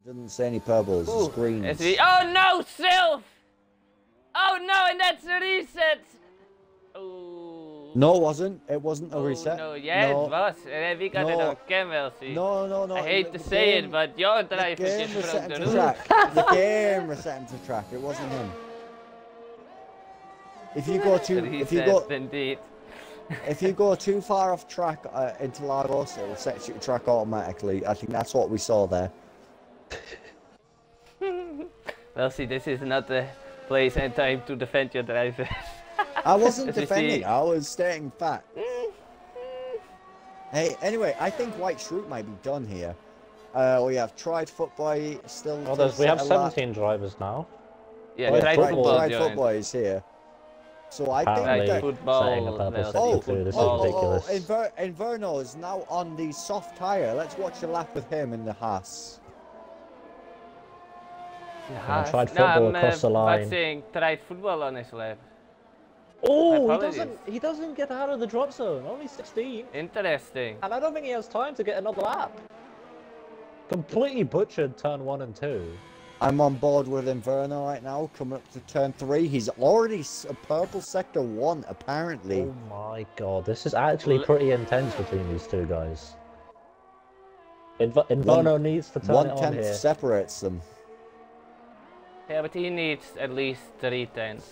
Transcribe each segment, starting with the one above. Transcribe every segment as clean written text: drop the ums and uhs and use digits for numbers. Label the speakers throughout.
Speaker 1: Doesn't say any purples, it's greens.
Speaker 2: Oh no, Sylph! Oh no, and that's a reset! Oh.
Speaker 1: No, it wasn't. It wasn't a reset.
Speaker 2: No, yeah,
Speaker 1: no.
Speaker 2: it was. And we got it on camera, see.
Speaker 1: No.
Speaker 2: I hate to say it, but your driver just broke the rules.
Speaker 1: The game reset him to track. It wasn't him. If you go if you go too far off track into Lagos, it will set you to track automatically. I think that's what we saw there.
Speaker 2: Well, see, this is not the place and time to defend your driver.
Speaker 1: I wasn't defending, I was stating fact. Hey, anyway, I think White Shroot might be done here. We have Tried Footboy still.
Speaker 3: Oh, we have 17 drivers now.
Speaker 2: Yeah, Tried
Speaker 1: Footboy is here. So I think that Inverno is now on the soft tyre. Let's watch a lap with him in the Haas.
Speaker 3: Tried football across the line.
Speaker 2: I'm saying tried football on his lap.
Speaker 3: Oh, he doesn't get out of the drop zone. Only 16.
Speaker 2: Interesting.
Speaker 3: And I don't think he has time to get another lap. Completely butchered turn 1 and 2.
Speaker 1: I'm on board with Inverno right now, coming up to turn 3. He's already a purple sector 1, apparently.
Speaker 3: Oh my god, this is actually pretty intense between these two guys. Inverno needs to turn it on here.
Speaker 1: 1/10 separates them.
Speaker 2: Yeah, but he needs at least 3 tenths.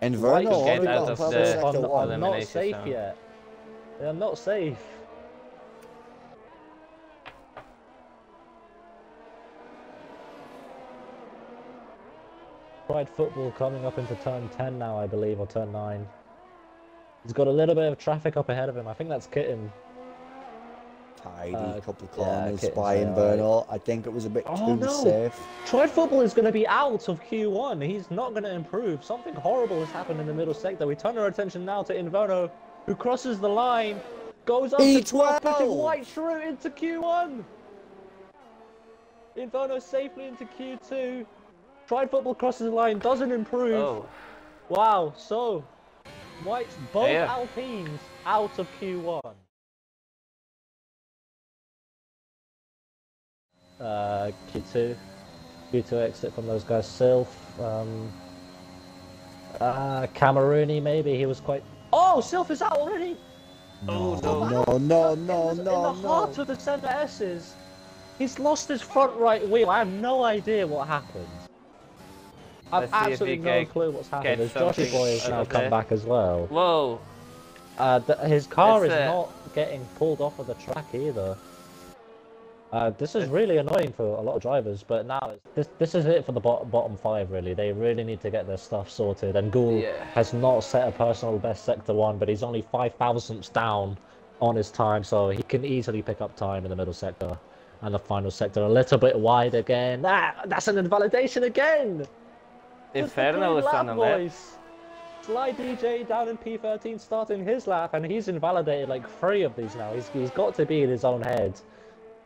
Speaker 1: Inverno already got purple sector 1.
Speaker 3: They're not safe yet. They're not safe. Tried football coming up into turn 10 now, I believe, or turn 9. He's got a little bit of traffic up ahead of him. I think that's Kitten.
Speaker 1: Tidy couple corners by Inverno. I think it was a bit too safe.
Speaker 3: Tried football is going to be out of Q1. He's not going to improve. Something horrible has happened in the middle sector. We turn our attention now to Inverno, who crosses the line, goes up to 12, pushing White Shroot into Q1. Inverno safely into Q2. Tried football crosses the line, doesn't improve.
Speaker 2: Oh.
Speaker 3: Wow, so both Alpines out of Q1. Q2 exit from those guys. Sylph, Camerooni maybe, he was quite... Oh, Sylph is out already!
Speaker 1: No.
Speaker 3: In the heart of the centre S's, he's lost his front right wheel. I have no idea what happened. I've absolutely no clue what's happened. As Joshy Boy has now come back as well.
Speaker 2: Whoa!
Speaker 3: His car is not getting pulled off of the track either. This is really annoying for a lot of drivers, but now this is it for the bottom 5 really. They really need to get their stuff sorted, and Ghoul has not set a personal best sector 1, but he's only 5 thousandths down on his time, so he can easily pick up time in the middle sector. And the final sector a little bit wide again. That's an invalidation again!
Speaker 2: Inferno is on the lap.
Speaker 3: Sly DJ down in P13 starting his lap, and he's invalidated like 3 of these now. He's got to be in his own head.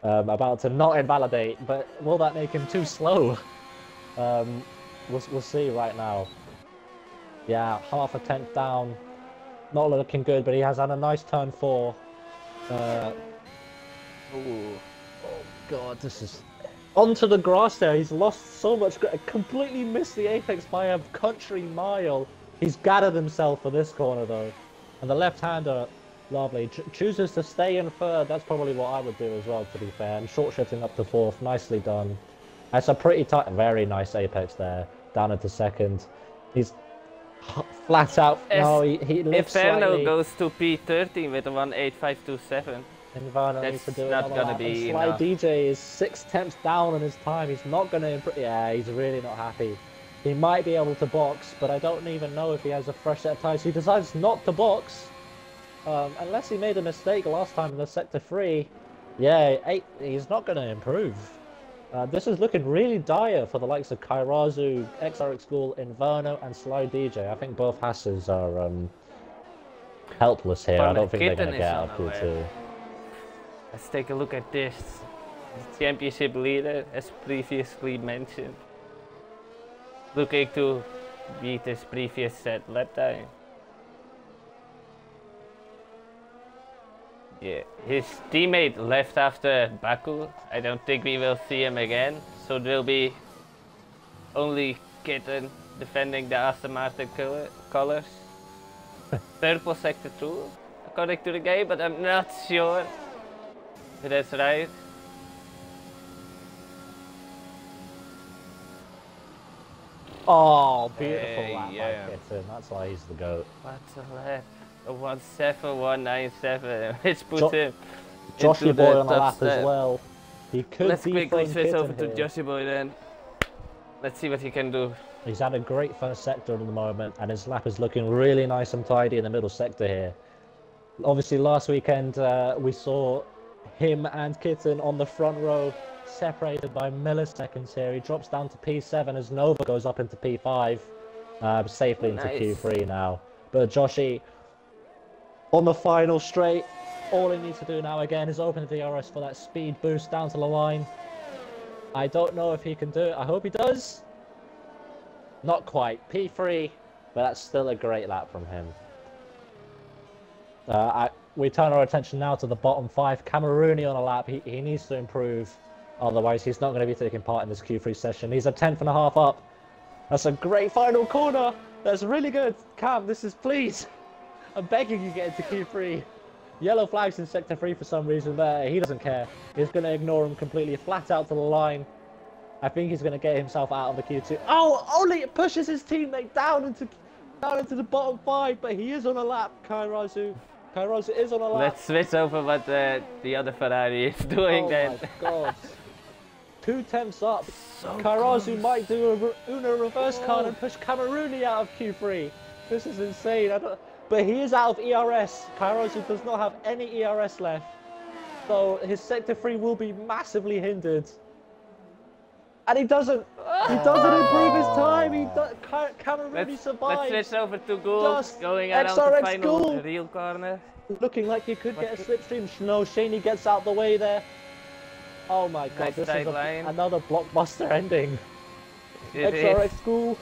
Speaker 3: About to not invalidate, but will that make him too slow? We'll see right now. Yeah, half a tenth down. Not looking good, but he has had a nice turn 4. Oh god, this is... Onto the grass there, he's lost so much, completely missed the apex by a country mile. He's gathered himself for this corner though. And the left-hander, lovely, chooses to stay in 3rd. That's probably what I would do as well, to be fair. And short-shifting up to 4th, nicely done. That's a pretty tight, very nice apex there, down into 2nd. He's flat out, no, he lifts
Speaker 2: Inferno goes to P13 with a 1.8527.
Speaker 3: Inverno needs to do it.
Speaker 2: That's not gonna be
Speaker 3: Sly
Speaker 2: enough.
Speaker 3: DJ is 6 tenths down on his time. He's not gonna improve. Yeah, he's really not happy. He might be able to box, but I don't even know if he has a fresh set of tyres. He decides not to box, unless he made a mistake last time in the sector 3. Yeah, he's not gonna improve. This is looking really dire for the likes of Kairazu, XRX School, Inverno, and Sly DJ. I think both Hasses are helpless here. I don't think they're gonna get out of Q2.
Speaker 2: Let's take a look at this. Championship leader, as previously mentioned, looking to beat his previous set lap time. Yeah, his teammate left after Baku. I don't think we will see him again. So there'll be only Kitten defending the Aston Martin colors. Purple sector 2, according to the game, but I'm not sure if that's right.
Speaker 3: Oh, beautiful lap
Speaker 2: yeah.
Speaker 3: by Kitten. That's why he's the GOAT.
Speaker 2: What's a lap? A 17197, which puts him
Speaker 3: Joshy
Speaker 2: into
Speaker 3: Boy
Speaker 2: the
Speaker 3: on the
Speaker 2: top
Speaker 3: lap as
Speaker 2: step.
Speaker 3: well. He could
Speaker 2: Let's quickly
Speaker 3: dethrone
Speaker 2: switch over
Speaker 3: Kitten
Speaker 2: to
Speaker 3: here.
Speaker 2: Joshy Boy then. Let's see what he can do.
Speaker 3: He's had a great first sector at the moment, and his lap is looking really nice and tidy in the middle sector here. Obviously, last weekend we saw him and Kitten on the front row, separated by milliseconds here. He drops down to P7 as Nova goes up into P5, safely into
Speaker 2: Nice.
Speaker 3: Q3 now. But Joshy, on the final straight, all he needs to do now again is open the DRS for that speed boost down to the line. I don't know if he can do it. I hope he does. Not quite. P3, but that's still a great lap from him. We turn our attention now to the bottom 5. Camerooni on a lap. He needs to improve. Otherwise, he's not going to be taking part in this Q3 session. He's a 10th and a half up. That's a great final corner. That's really good. Cam, this is please. I'm begging you get into Q3. Yellow flags in sector 3 for some reason there. He doesn't care. He's going to ignore him completely, flat out to the line. I think he's going to get himself out of the Q2. Oh, only it pushes his teammate down into the bottom 5, but he is on a lap, Kairazu. Kairazu is on a lap.
Speaker 2: Let's switch over what the other Ferrari is doing then.
Speaker 3: Oh my god. 2 tenths up.
Speaker 2: So
Speaker 3: Kairazu
Speaker 2: close.
Speaker 3: might do a Uno reverse card and push Camerooni out of Q3. This is insane. But he is out of ERS. Kairazu does not have any ERS left. So his sector 3 will be massively hindered. And he doesn't improve his time. Camerooni survives.
Speaker 2: Let's switch over to Gould,
Speaker 3: Just
Speaker 2: going around
Speaker 3: XRX
Speaker 2: the final
Speaker 3: Gould.
Speaker 2: real corner.
Speaker 3: Looking like he could get a slipstream. No, Shaney gets out the way there. Oh my god,
Speaker 2: Nice
Speaker 3: this
Speaker 2: tight
Speaker 3: is
Speaker 2: line.
Speaker 3: another blockbuster ending.
Speaker 2: It
Speaker 3: XRX
Speaker 2: is.
Speaker 3: School.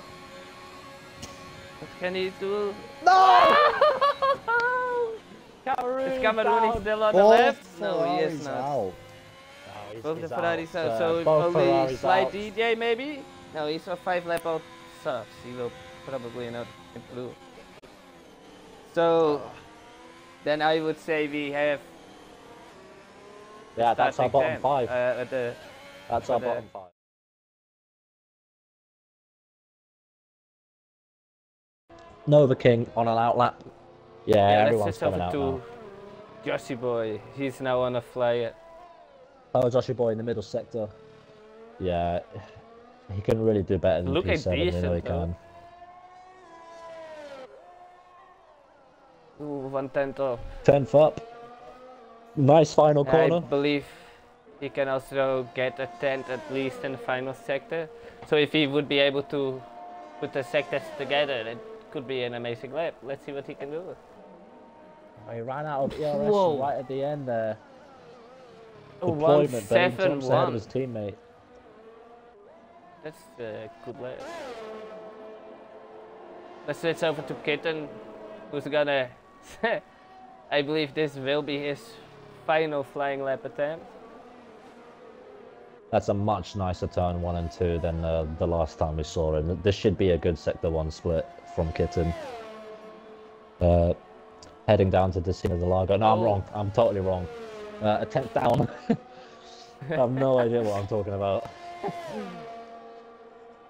Speaker 2: What can he do?
Speaker 3: No! Camerooni
Speaker 2: Is Camerooni
Speaker 3: down.
Speaker 2: still on the
Speaker 1: Both
Speaker 2: left? No, he is
Speaker 1: Ferraris
Speaker 2: not.
Speaker 1: out.
Speaker 3: No,
Speaker 2: Both the
Speaker 3: he's
Speaker 2: Ferraris
Speaker 3: out.
Speaker 2: out, so
Speaker 3: Both
Speaker 2: only
Speaker 3: Ferraris
Speaker 2: slight
Speaker 3: out.
Speaker 2: DJ maybe? No, he's a 5 lap out subs. He will probably not improve. So then I would say we have
Speaker 3: Yeah, that's our
Speaker 2: starting
Speaker 3: bottom
Speaker 2: 10,
Speaker 3: 5. That's our
Speaker 2: the-
Speaker 3: bottom 5. Nova King on an outlap. Yeah,
Speaker 2: yeah, let's
Speaker 3: everyone's
Speaker 2: switch over
Speaker 3: coming out
Speaker 2: to
Speaker 3: now.
Speaker 2: Joshy Boy. He's now on a flyer.
Speaker 3: Oh, Joshy Boy in the middle sector. Yeah, he can really do better than
Speaker 2: Look
Speaker 3: P7.
Speaker 2: at
Speaker 3: We know he
Speaker 2: decent, though.
Speaker 3: can.
Speaker 2: Ooh, 1/10 off.
Speaker 3: 10th up. Nice final
Speaker 2: I
Speaker 3: corner.
Speaker 2: believe he can also get a 10th at least in the final sector. So if he would be able to put the sectors together, it could be an amazing lap. Let's see what he can do.
Speaker 3: He ran out of ERS
Speaker 2: Whoa.
Speaker 3: right at the end there.
Speaker 2: Oh,
Speaker 3: Deployment, but he jumps ahead of
Speaker 2: 171.
Speaker 3: his teammate.
Speaker 2: That's a good lap. Let's switch over to Kitten, who's gonna. I believe this will be his final flying lap attempt.
Speaker 3: That's a much nicer turn 1 and 2 than the last time we saw him. This should be a good sector 1 split from Kitten. Heading down to Decina de Lago. No, I'm wrong. I'm totally wrong. A 10th down. I have no idea what I'm talking about.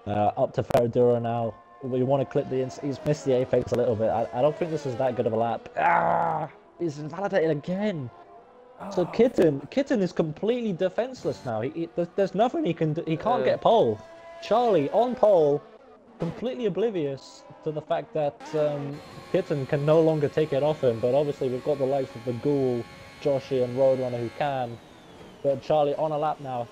Speaker 3: Up to Ferradura now. We want to clip the he's missed the apex a little bit. I don't think this is that good of a lap. Ah, he's invalidated again. So Kitten is completely defenseless now. There's nothing he can do. He can't get pole. Charlie on pole, completely oblivious to the fact that Kitten can no longer take it off him. But obviously we've got the likes of the Ghoul, Joshy and Roadrunner who can. But Charlie on a lap now.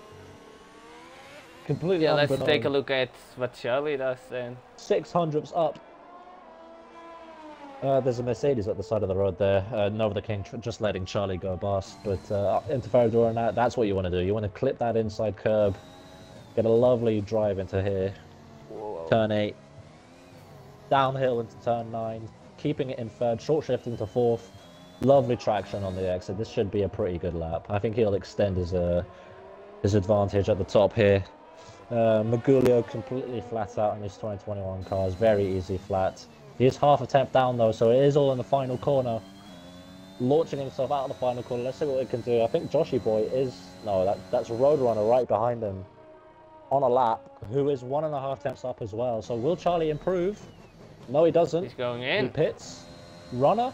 Speaker 3: Completely
Speaker 2: Yeah, let's
Speaker 3: unbeknown.
Speaker 2: take a look at what Charlie does then.
Speaker 3: 600s up. There's a Mercedes at the side of the road there. Nova the King just letting Charlie go past. But into Ferradura now, that's what you want to do. You want to clip that inside curb. Get a lovely drive into here.
Speaker 2: Whoa.
Speaker 3: Turn 8. Downhill into turn 9. Keeping it in third. Short shift into fourth. Lovely traction on the exit. This should be a pretty good lap. I think he'll extend his advantage at the top here. Magulio completely flat out in his 2021 cars. Very easy flat. He is half a tenth down though, so it is all in the final corner. Launching himself out of the final corner. Let's see what we can do. I think Joshy Boy is... No, that's Roadrunner right behind him on a lap, who is 1.5 tenths up as well. So will Charlie improve? No, he doesn't.
Speaker 2: He's going in.
Speaker 3: He pits. Runner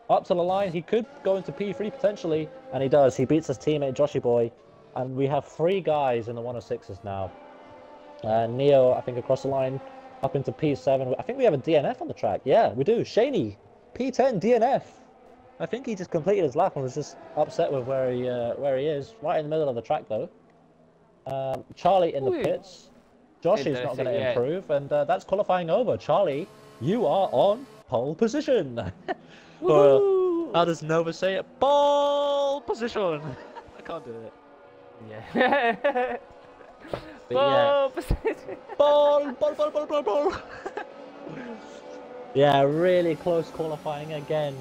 Speaker 3: up to the line. He could go into P3 potentially, and he does. He beats his teammate Joshy Boy, and we have 3 guys in the 106s now. Neo, I think, across the line up into P7. I think we have a DNF on the track. Yeah, we do. Shaney, P10 DNF. I think he just completed his lap and was just upset with where he is. Right in the middle of the track, though. Charlie in the pits. Josh is not going to improve, and that's qualifying over. Charlie, you are on pole position. How does Nova say it? Pole position. I can't do it.
Speaker 2: Yeah. Pole position.
Speaker 3: Pole. Yeah, really close qualifying again.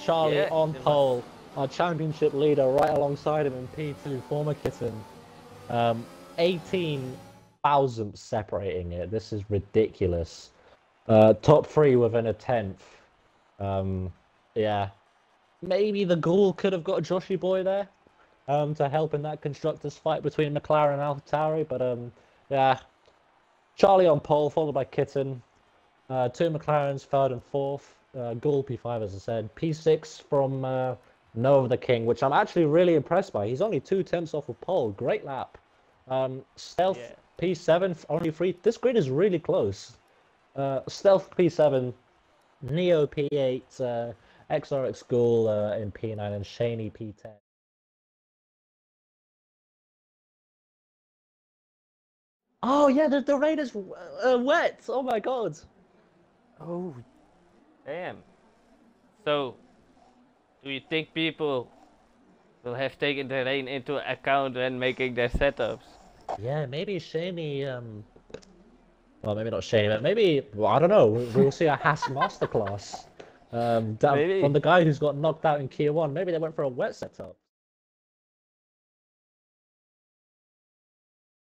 Speaker 3: Charlie on pole, our championship leader, right alongside him in P2, former Kitten. 18 thousandths separating it. This is ridiculous. Top 3 within a tenth. Yeah, maybe the Ghoul could have got a Joshy Boy there to help in that constructors fight between McLaren and AlphaTauri, but yeah, Charlie on pole, followed by Kitten. 2 McLarens, 3rd and 4th. Ghoul P5, as I said. P6 from Nova the King, which I'm actually really impressed by. He's only 2 tenths off of pole. Great lap. Stealth P7, only 3. This grid is really close. Stealth P7, Neo P8, XRX Ghoul in P9, and Shaney P10. Oh yeah, the rain is wet. Oh my god.
Speaker 2: Oh, damn. So, do you think people will have taken the rain into account when making their setups?
Speaker 3: Yeah, maybe Shaney, well, maybe not Shaney, but maybe, well, I don't know, we'll see a Haas masterclass from the guy who's got knocked out in Gear 1. Maybe they went for a wet setup.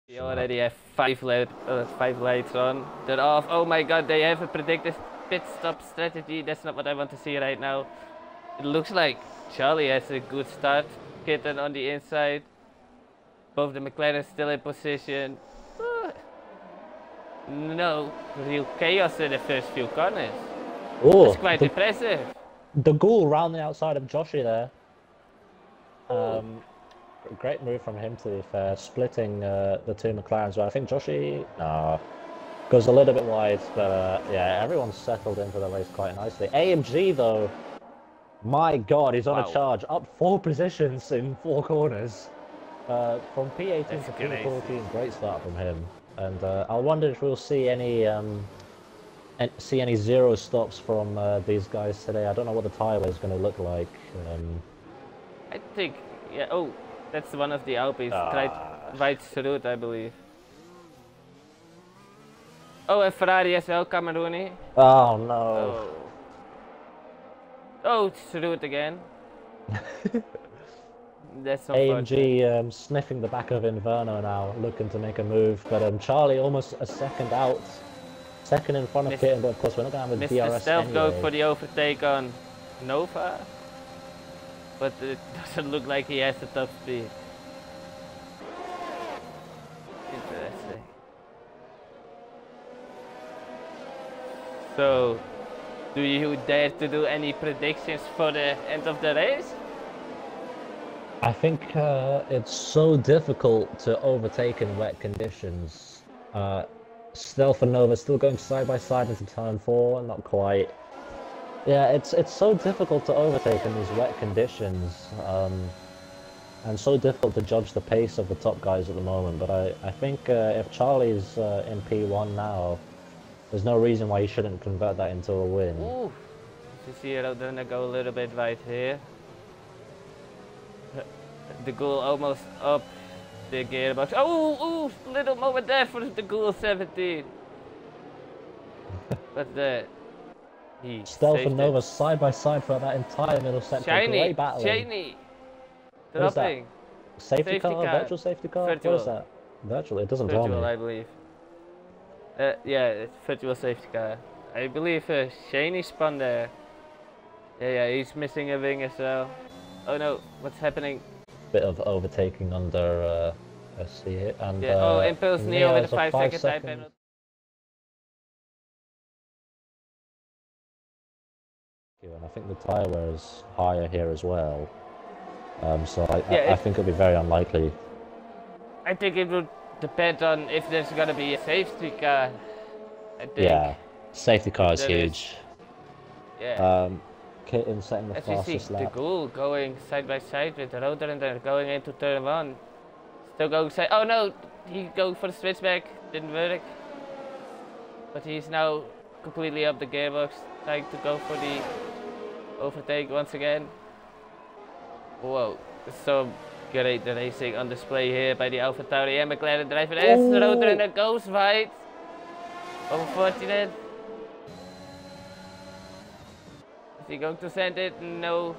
Speaker 2: We already have 5 lights on. They're off. Oh my god, they have a predictive pit stop strategy. That's not what I want to see right now. It looks like Charlie has a good start. Kitten on the inside. Both the McLaren still in position. No real chaos in the first few corners.
Speaker 3: Oh,
Speaker 2: that's quite impressive.
Speaker 3: The Ghoul round the outside of Joshy there. Great move from him, to be fair, splitting the 2 McLarens. But I think Joshy goes a little bit wide, but yeah, everyone's settled into the race quite nicely. AMG though, my god, he's on a charge, up 4 positions in 4 corners. From P18 to P14, great start from him. And I wonder if we'll see any zero stops from these guys today. I don't know what the tyre is going to look like.
Speaker 2: I think, yeah. Oh, that's one of the Alpes. Right through it, I believe. Oh, and Ferrari as well, Cameroni.
Speaker 3: Oh no.
Speaker 2: Oh, it's through it again. That's
Speaker 3: AMG sniffing the back of Inverno now, looking to make a move. But Charlie almost a second out. Second in front of Kitten, but of course we're not going to have a DRS
Speaker 2: Stealth
Speaker 3: anyway.
Speaker 2: Go for the overtake on Nova. But it doesn't look like he has the top speed. Interesting. So, do you dare to do any predictions for the end of the race?
Speaker 3: I think it's so difficult to overtake in wet conditions. Stealth and Nova still going side by side into turn 4, not quite. Yeah, it's so difficult to overtake in these wet conditions, and so difficult to judge the pace of the top guys at the moment. But I think if Charlie's in P1 now, there's no reason why he shouldn't convert that into a win.
Speaker 2: Ooh, you see it, I'm gonna go a little bit right here. The Ghoul almost up the gearbox. Oh, little moment there for the Ghoul 17. But He
Speaker 3: Stealth
Speaker 2: saved
Speaker 3: and
Speaker 2: it.
Speaker 3: Nova side by side for that entire middle sector.
Speaker 2: Shiny,
Speaker 3: Great battling.
Speaker 2: shiny.
Speaker 3: What is that?
Speaker 2: Dropping.
Speaker 3: Safety car? Virtual safety car?
Speaker 2: Virtual.
Speaker 3: What is that? Virtual, it doesn't tell
Speaker 2: Virtual,
Speaker 3: me.
Speaker 2: I believe. Yeah, it's virtual safety car. I believe Shiny spun there. Yeah, he's missing a wing as well. Oh no, what's happening?
Speaker 3: Bit of overtaking under SC here. And,
Speaker 2: Yeah, oh, Impulse Neo with a 5 second time
Speaker 3: seconds.
Speaker 2: penalty.
Speaker 3: And I think the tyre wear is higher here as well. So
Speaker 2: Yeah,
Speaker 3: I think it'll be very unlikely.
Speaker 2: I think it would depend on if there's gonna be a safety car. I think.
Speaker 3: Yeah, safety car is
Speaker 2: There
Speaker 3: huge.
Speaker 2: Yeah.
Speaker 3: Kitten setting the
Speaker 2: As you see,
Speaker 3: fastest
Speaker 2: the
Speaker 3: lap.
Speaker 2: Ghoul going side by side with the Rotor and they're going into turn 1. Still going side. Oh no, he go for the switchback. Didn't work. But he's now completely up the gearbox, trying to go for the overtake once again. Whoa, so great the racing on display here by the AlphaTauri and McLaren driver. As the Rotor and it goes wide. Unfortunate. Is he going to send it? No.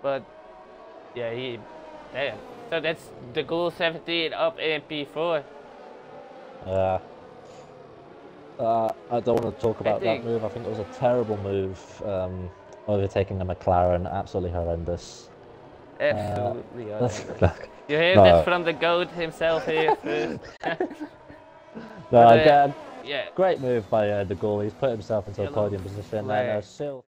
Speaker 2: But yeah, damn. So that's the Ghoul 17 up in P4.
Speaker 3: I don't want to talk about that move. I think it was a terrible move. Overtaking the McLaren, absolutely horrendous.
Speaker 2: Absolutely horrendous. You hear that from the GOAT himself here first.
Speaker 3: Again,
Speaker 2: yeah.
Speaker 3: Great move by the Ghoul. He's put himself into a podium position. And still.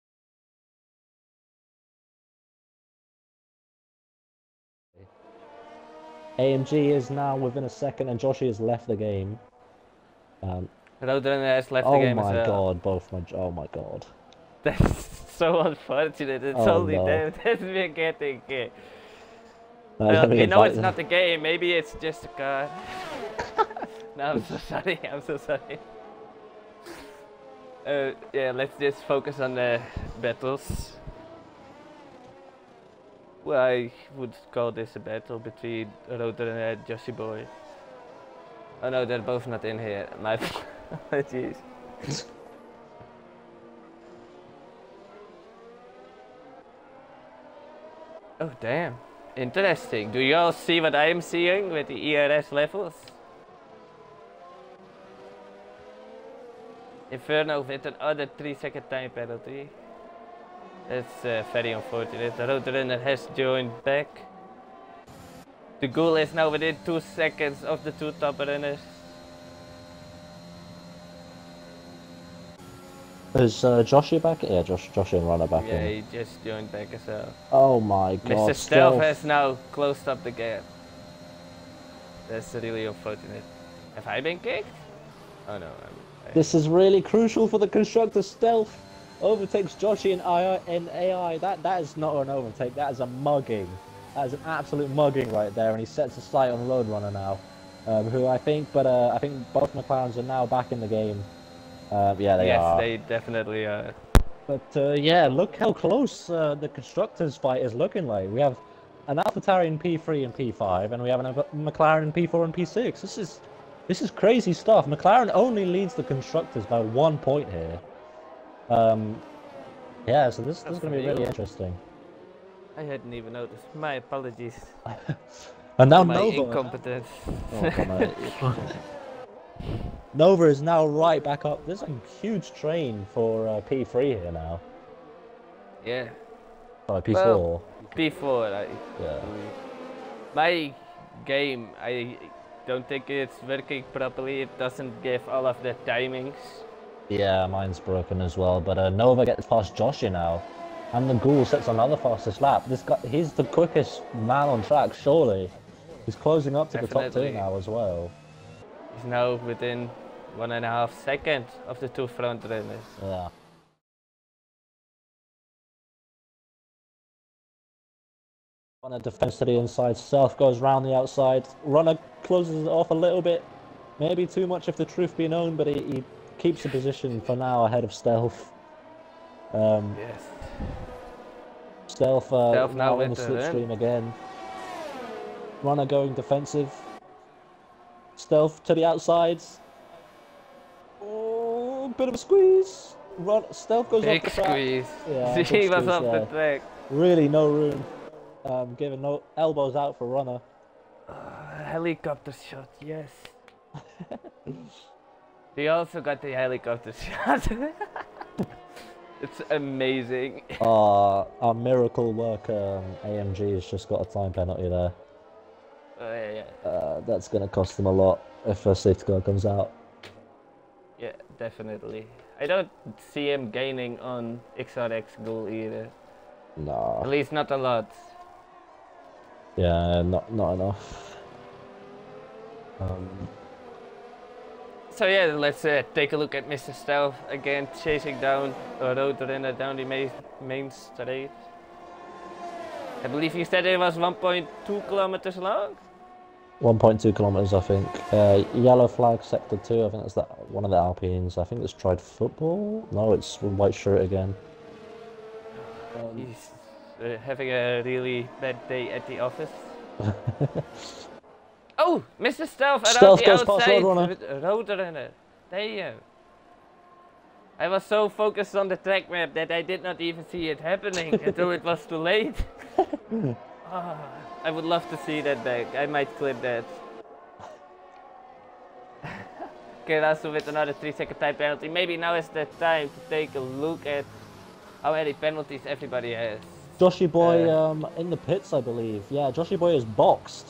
Speaker 3: AMG is now within a second, and Joshi has left the game.
Speaker 2: Rotor has left the game as well.
Speaker 3: Oh my god, oh my god.
Speaker 2: That's so unfortunate. It's only them that we're getting. Well, you know it's not the game. Maybe it's just a car. No, I'm so sorry. I'm so sorry. Yeah, let's just focus on the battles. Well, I would call this a battle between Rotor and Joshi Boy. Oh no, they're both not in here. My apologies. Oh damn, interesting. Do you all see what I am seeing with the ERS levels? Inferno with another 3-second time penalty. That's very unfortunate. The Roadrunner has joined back. The Ghoul is now within 2 seconds of the two top runners.
Speaker 3: Is Joshi back? Yeah, Joshi and Runner back in.
Speaker 2: Yeah, he just joined back as well.
Speaker 3: Oh my god.
Speaker 2: Mr. Stealth has now closed up the gap. That's really unfortunate. Have I been kicked? Oh no.
Speaker 3: This is really crucial for the constructor. Stealth overtakes Joshi in AI. That is not an overtake, that is a mugging. That is an absolute mugging right there, and he sets a sight on Roadrunner now. I think both McLarens are now back in the game. Yeah, they are.
Speaker 2: Yes, they definitely are.
Speaker 3: But yeah, look how close the constructors fight is looking like. We have an AlphaTauri in P3 and P5, and we have a McLaren in P4 and P6. This is crazy stuff. McLaren only leads the constructors by 1 point here. Yeah, so this is going to be really interesting.
Speaker 2: I hadn't even noticed. My apologies.
Speaker 3: And now
Speaker 2: my
Speaker 3: Nova.
Speaker 2: Incompetence.
Speaker 3: Oh, Nova is now right back up. There's a huge train for P3 here now.
Speaker 2: Yeah.
Speaker 3: Oh, P4.
Speaker 2: Well, P4.
Speaker 3: Yeah.
Speaker 2: My game, I don't think it's working properly. It doesn't give all of the timings.
Speaker 3: Yeah, mine's broken as well. But Nova gets past Joshi now. And the Ghoul sets another fastest lap. This guy, he's the quickest man on track, surely. He's closing up to the top two now as well.
Speaker 2: He's now within 1.5 seconds of the two front runners.
Speaker 3: Yeah. Runner defends to the inside, Stealth goes round the outside. Runner closes it off a little bit. Maybe too much if the truth be known, but he keeps the position for now ahead of Stealth.
Speaker 2: Yes.
Speaker 3: Stealth now in the
Speaker 2: with
Speaker 3: slipstream again. Runner going defensive. Stealth to the outsides. Oh, bit of a squeeze. Stealth goes
Speaker 2: Big
Speaker 3: off the track.
Speaker 2: squeeze.
Speaker 3: Yeah,
Speaker 2: He
Speaker 3: big
Speaker 2: was
Speaker 3: squeeze,
Speaker 2: off the track.
Speaker 3: Really no room. Giving no elbows out for runner.
Speaker 2: Helicopter shot, yes. They also got the helicopter shot. It's amazing.
Speaker 3: Our miracle worker AMG has just got a time penalty there.
Speaker 2: Yeah.
Speaker 3: That's gonna cost them a lot if a safety car comes out.
Speaker 2: Yeah, definitely. I don't see him gaining on XRX goal either.
Speaker 3: No.
Speaker 2: At least not a lot.
Speaker 3: Yeah, not enough.
Speaker 2: So yeah, let's take a look at Mr. Stealth again, chasing down a road runner down the main straight. I believe you said it was 1.2 kilometers long?
Speaker 3: 1.2 kilometers, I think. Yellow flag, sector 2. I think that's one of the Alpines. I think it's tried football. No, it's white shirt again.
Speaker 2: He's having a really bad day at the office. Oh, Mr. Stealth around
Speaker 3: Stealth
Speaker 2: the
Speaker 3: goes past
Speaker 2: outside
Speaker 3: Roadrunner.
Speaker 2: Roadrunner. Damn. I was so focused on the track map that I did not even see it happening until it was too late. I would love to see that back. I might clip that. Okay, Lasso with another 3-second time penalty. Maybe now is the time to take a look at how many penalties everybody has.
Speaker 3: Joshy Boy in the pits, I believe. Yeah, Joshy Boy is boxed.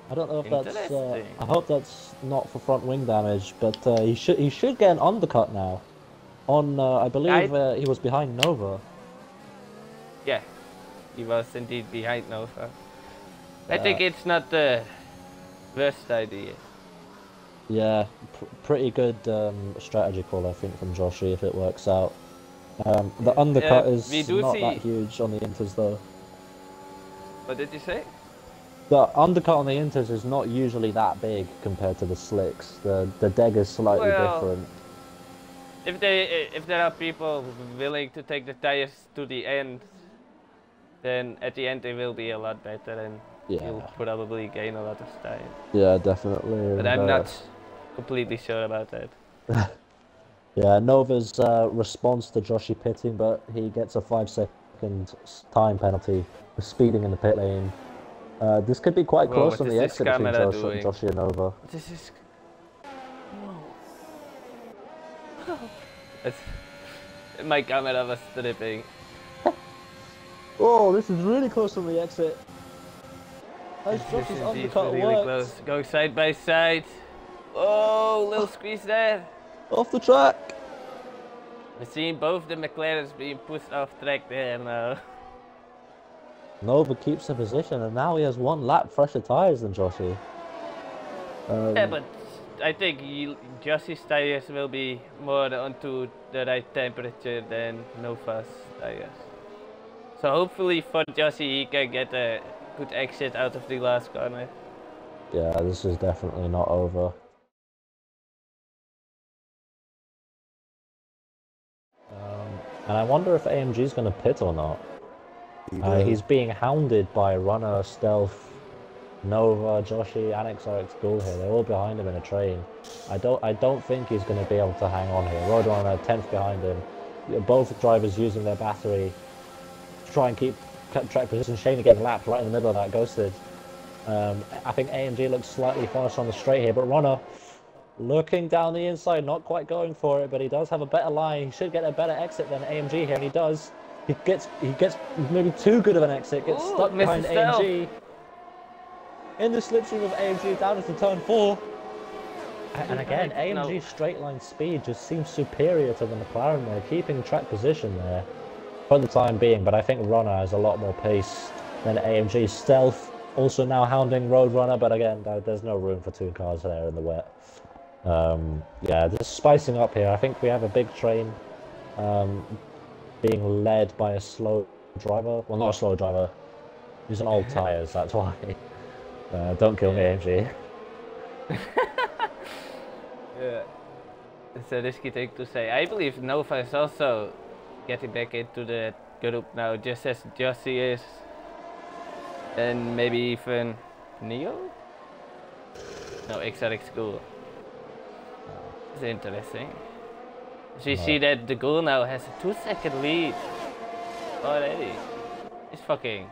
Speaker 3: I don't know if that's. I hope that's not for front wing damage, but he should get an undercut now. On I believe he was behind Nova.
Speaker 2: Yeah, he was indeed behind Nova. I think it's not the worst idea.
Speaker 3: Yeah, pretty good strategy call, I think, from Joshy if it works out. The undercut is not that huge on the Inters though.
Speaker 2: What did you say?
Speaker 3: The undercut on the Inters is not usually that big compared to the slicks. The deg is slightly different.
Speaker 2: If there are people willing to take the tires to the end, then at the end they will be a lot better and you'll probably gain a lot of time.
Speaker 3: Yeah, definitely.
Speaker 2: But I'm not completely sure about that.
Speaker 3: Yeah, Nova's response to Joshy pitting, but he gets a 5-second time penalty for speeding in the pit lane. This could be quite close on the exit between Joshy and Nova.
Speaker 2: This is... My camera was stripping.
Speaker 3: Oh, this is really close on the exit.
Speaker 2: This is indeed really close. Going side by side. Oh, little squeeze there.
Speaker 3: Off the track.
Speaker 2: We're seeing both the McLarens being pushed off track there now.
Speaker 3: Nova keeps the position and now he has one lap fresher tyres than Joshy.
Speaker 2: Yeah, but I think Joshy's tyres will be more onto the right temperature than Nova's tyres. So hopefully for Joshy he can get a good exit out of the last corner.
Speaker 3: Yeah, this is definitely not over. And I wonder if AMG is going to pit or not. He's being hounded by Runner, Stealth, Nova, Joshy, and XRX Ghoul here. They're all behind him in a train. I don't think he's going to be able to hang on here. Roadrunner 10th behind him. Both drivers using their battery to try and keep track position. Shane getting lapped right in the middle of that, ghosted. I think AMG looks slightly faster on the straight here, but Runner looking down the inside, not quite going for it, but he does have a better line. He should get a better exit than AMG here, and he does. He gets maybe too good of an exit, gets stuck behind AMG. In the slipstream of AMG down into turn 4. And again, AMG's straight line speed just seems superior to the McLaren there, keeping track position there for the time being, but I think Runner has a lot more pace than AMG. Stealth also now hounding Roadrunner, but again, there's no room for two cars there in the wet. Yeah, just spicing up here. I think we have a big train being led by a slow driver. Well, not a slow driver. He's on old tyres, that's why. Don't kill me, AMG.
Speaker 2: Yeah, it's a risky thing to say. I believe Nova is also getting back into the group now, just as Joshy is. And maybe even Neo? No, XRX School. It's interesting. So you see that the goal now has a 2-second lead already. He's fucking.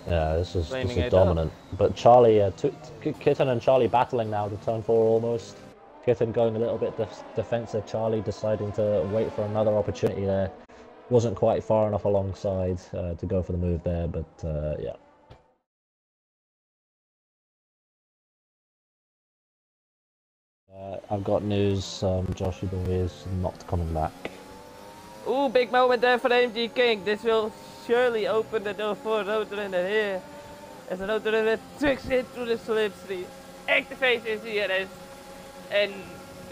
Speaker 3: Yeah, this is
Speaker 2: flaming it
Speaker 3: dominant. But Charlie, Kitten and Charlie battling now to turn 4 almost. Kitten going a little bit defensive. Charlie deciding to wait for another opportunity there. Wasn't quite far enough alongside to go for the move there, but yeah. I've got news. Joshy Boy is not coming back.
Speaker 2: Ooh, big moment there for MG King. This will surely open the door for Roadrunner here. As Roadrunner tricks into the slipstream, activates his ERS, and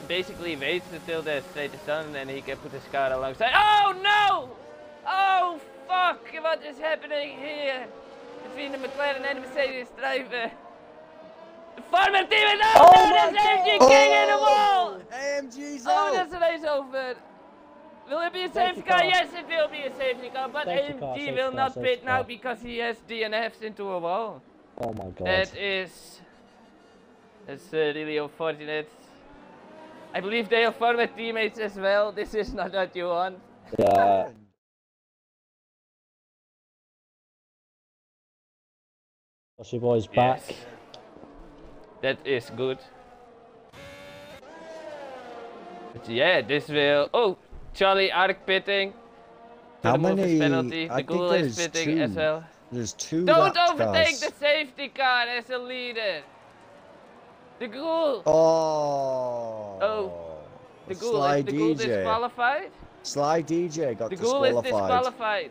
Speaker 2: basically waits until the straight is done, and then he can put his car alongside. Oh no! Oh fuck! What is happening here? Between the McLaren and the Mercedes driver. The former team is over!
Speaker 1: Oh
Speaker 2: There's AMG King in the wall!
Speaker 1: AMG's
Speaker 2: Oh,
Speaker 1: out!
Speaker 2: that's the race over. Will it be a safety car? Yes, it will be a safety car, but AMG will not pit now because he has DNFs into a wall.
Speaker 3: Oh my god.
Speaker 2: That's really unfortunate. I believe they are former teammates as well. This is not what you want.
Speaker 3: Yeah. Joshy Boy's back.
Speaker 2: Yes. That is good. But yeah, this will. Oh, Charlie Arc pitting.
Speaker 1: How
Speaker 2: move his
Speaker 1: many?
Speaker 2: penalty.
Speaker 1: I
Speaker 2: The goal
Speaker 1: think
Speaker 2: is
Speaker 1: there's
Speaker 2: pitting
Speaker 1: two.
Speaker 2: as well.
Speaker 1: There's 2
Speaker 2: Don't
Speaker 1: lapped
Speaker 2: overtake
Speaker 1: cars.
Speaker 2: the safety car as a leader. The goal.
Speaker 1: Oh.
Speaker 2: Oh. The goal
Speaker 1: Sly
Speaker 2: is the goal
Speaker 1: DJ.
Speaker 2: disqualified.
Speaker 1: Sly DJ got
Speaker 2: The goal is
Speaker 1: disqualified.
Speaker 2: disqualified.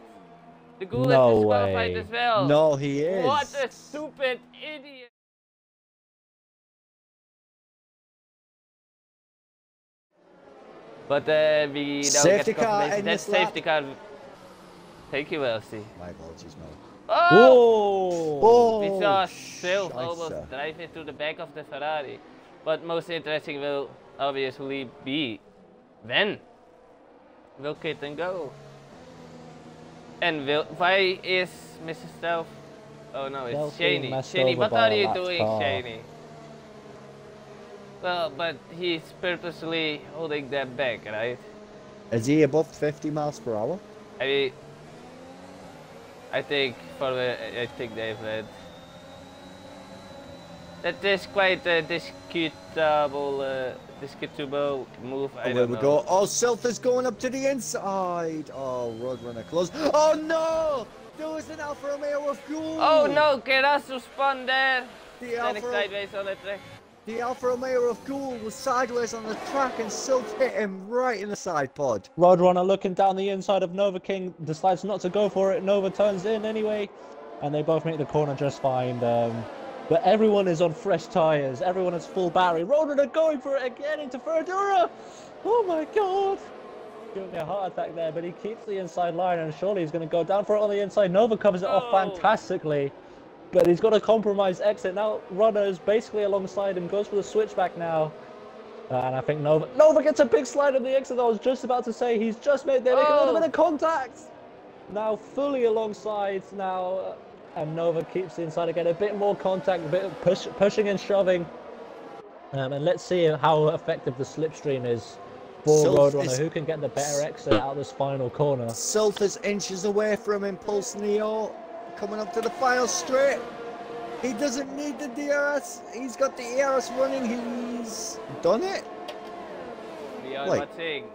Speaker 2: The goal
Speaker 3: No
Speaker 2: is disqualified
Speaker 3: way.
Speaker 2: as well.
Speaker 1: No, he is.
Speaker 2: What a stupid idiot. But we don't
Speaker 1: Safety
Speaker 2: get
Speaker 1: car
Speaker 2: confirmation.
Speaker 1: in
Speaker 2: That
Speaker 1: this lap.
Speaker 2: safety car. Thank you, Elsie.
Speaker 1: My apologies, mate.
Speaker 2: Oh!
Speaker 3: Whoa!
Speaker 2: We saw Silv almost
Speaker 1: Scheisse.
Speaker 2: drive into the back of the Ferrari. But most interesting will obviously be when will Kitten go? And why is Mr. Stealth? Oh no, it's
Speaker 3: Stealthy
Speaker 2: Shaney.
Speaker 3: messed
Speaker 2: Shaney,
Speaker 3: over
Speaker 2: what
Speaker 3: by
Speaker 2: are
Speaker 3: a
Speaker 2: you
Speaker 3: lapped
Speaker 2: doing,
Speaker 3: car.
Speaker 2: Shaney? Well, but he's purposely holding them back, right?
Speaker 1: Is he above 50 miles per hour?
Speaker 2: I think they've led. That is quite a discutable move. I
Speaker 1: Oh, there
Speaker 2: don't
Speaker 1: we
Speaker 2: know.
Speaker 1: go. Oh, Silth is going up to the inside. Oh, Roadrunner close. Oh no! There was an Alfa Romeo of Ghoul.
Speaker 2: Oh no, Kerasu spun there.
Speaker 1: The
Speaker 2: Standing
Speaker 1: Alfa,
Speaker 2: sideways on the track.
Speaker 1: the Alfa Romeo of Ghoul was sideways on the track and Silth hit him right in the side pod.
Speaker 3: Roadrunner looking down the inside of Nova King, decides not to go for it. Nova turns in anyway, and they both make the corner just fine. But everyone is on fresh tyres, everyone has full battery. Roadrunner going for it again into Ferradura! Oh my god! Giving me a heart attack there, but he keeps the inside line, and surely he's going to go down for it on the inside. Nova covers it off fantastically, but he's got a compromised exit. Now Runner is basically alongside him, goes for the switchback now. And I think Nova gets a big slide on the exit. I was just about to say he's just made there, making a little bit of contact. Now fully alongside now, and Nova keeps the inside again. A bit more contact, a bit of pushing and shoving. And let's see how effective the slipstream is for Roadrunner. Who can get the better exit out of this final corner?
Speaker 1: Silth is inches away from Impulse Neo, coming up to the final straight. He doesn't need the DRS. He's got the ERS running. He's done it.
Speaker 2: We are watching.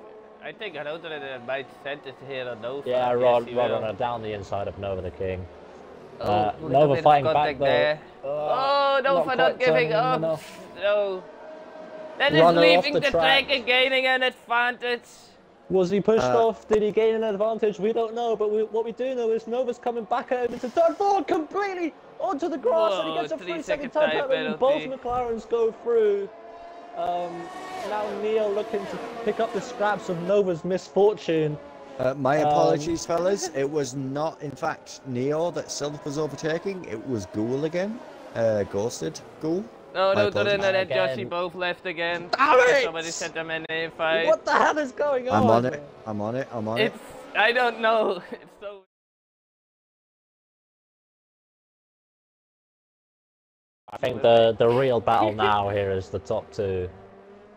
Speaker 2: I think Roadrunner might send it here on Nova.
Speaker 3: Yeah, Roadrunner down the inside of Nova the King. Nova fighting back there.
Speaker 2: Nova not giving up. No. That is
Speaker 3: Runner
Speaker 2: leaving
Speaker 3: off
Speaker 2: the track and gaining an advantage.
Speaker 3: Was he pushed off? Did he gain an advantage? We don't know, but what we do know is Nova's coming back at him into turn 4 completely onto the grass, and he gets a 3-second time penalty, and both McLarens go through. Now Neo looking to pick up the scraps of Nova's misfortune.
Speaker 1: My apologies, fellas. It was not, in fact, Neo that Silth was overtaking. It was Ghoul again. Ghosted Ghoul.
Speaker 2: No, Roadrunner and Joshy both left again.
Speaker 1: Damn it!
Speaker 2: Somebody sent them in a fight.
Speaker 3: What the hell is going on?
Speaker 1: I'm on it. I'm on it. I'm on it.
Speaker 2: I don't know. It's so.
Speaker 3: I think the real battle now here is the top two.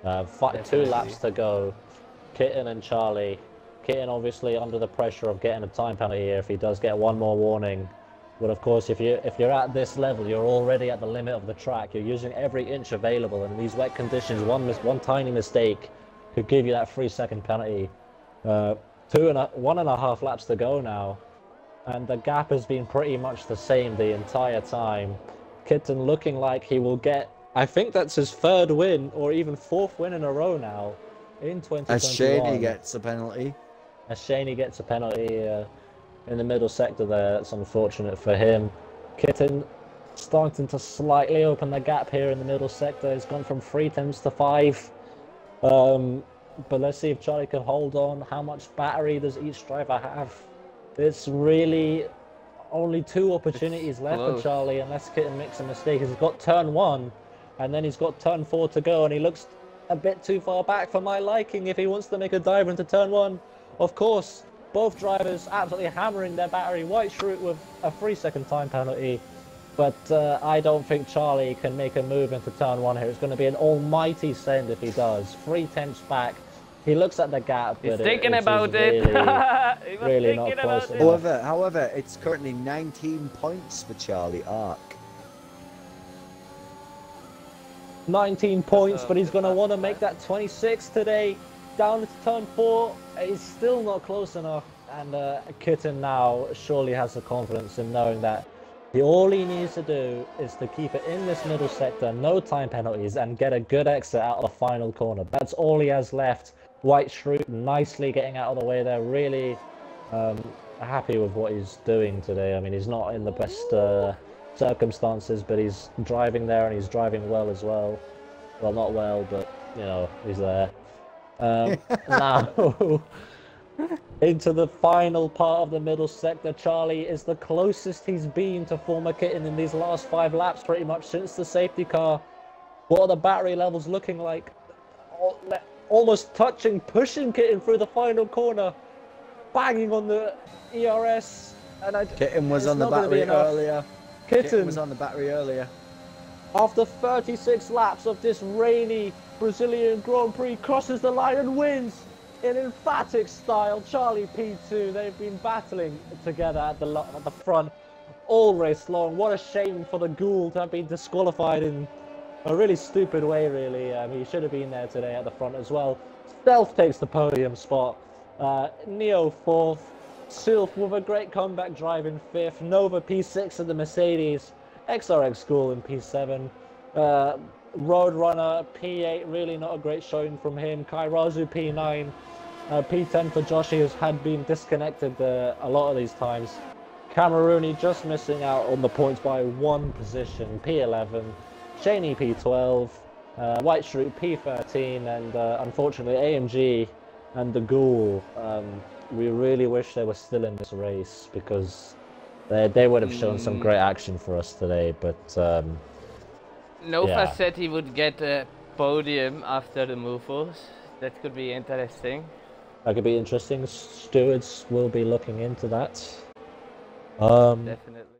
Speaker 3: 2 laps to go. Kitten and Charlie. Kitten obviously under the pressure of getting a time penalty here if he does get one more warning. But of course, if you're at this level, you're already at the limit of the track. You're using every inch available, and in these wet conditions, one tiny mistake could give you that 3-second penalty. 1.5 laps to go now, and the gap has been pretty much the same the entire time. Kitten looking like he will get, I think that's his 3rd win or even 4th win in a row now in 2021.
Speaker 1: As Shaney gets a penalty.
Speaker 3: As Shaney gets a penalty in the middle sector there. That's unfortunate for him. Kitten starting to slightly open the gap here in the middle sector. It's gone from 3 tenths to 5. But let's see if Charlie can hold on. How much battery does each driver have? It's really only 2 opportunities left for Charlie, unless Kitten makes a mistake. He's got turn 1, and then he's got turn 4 to go, and he looks a bit too far back for my liking if he wants to make a dive into turn 1. Of course, both drivers absolutely hammering their battery. White Shroot with a 3-second time penalty. But I don't think Charlie can make a move into turn 1 here. It's going to be an almighty send if he does. 3 tenths back. He looks at the gap, but
Speaker 2: he's thinking about it.
Speaker 3: Really not close enough.
Speaker 1: However, it's currently 19 points for Charlie Ark.
Speaker 3: 19 points, but he's going to want to make that 26 today. Down to turn 4. He's still not close enough. And Kitten now surely has the confidence in knowing that all he needs to do is to keep it in this middle sector, no time penalties, and get a good exit out of the final corner. That's all he has left. White Shroot nicely getting out of the way there. Really happy with what he's doing today. I mean, he's not in the best circumstances, but he's driving there and he's driving well as well. Well, not well, but, you know, he's there. Now, into the final part of the middle sector. Charlie is the closest he's been to former Kitten in these last 5 laps, pretty much since the safety car. What are the battery levels looking like? Almost touching, pushing Kitten through the final corner, banging on the ERS. And
Speaker 1: Kitten was on the battery earlier. Kitten was on the battery earlier.
Speaker 3: After 36 laps of this rainy Brazilian Grand Prix, crosses the line and wins in emphatic style. Charlie P2, they've been battling together at the front all race long. What a shame for the Ghoul to have been disqualified in a really stupid way, really. He should have been there today at the front as well. Stealth takes the podium spot. Neo 4th. Sylph with a great comeback drive in 5th. Nova P6 at the Mercedes. XRX School in P7. Roadrunner P8, really not a great showing from him. Kairazu P9. P10 for Josh, who had been disconnected a lot of these times. Camerooni just missing out on the points by 1 position. P11. Shaney P12, White Shroot P13, and unfortunately AMG and the Ghoul. We really wish they were still in this race because they would have shown some great action for us today. But
Speaker 2: Nova said he would get a podium after the movals. That could be interesting.
Speaker 3: That could be interesting. Stewards will be looking into that.
Speaker 2: Definitely.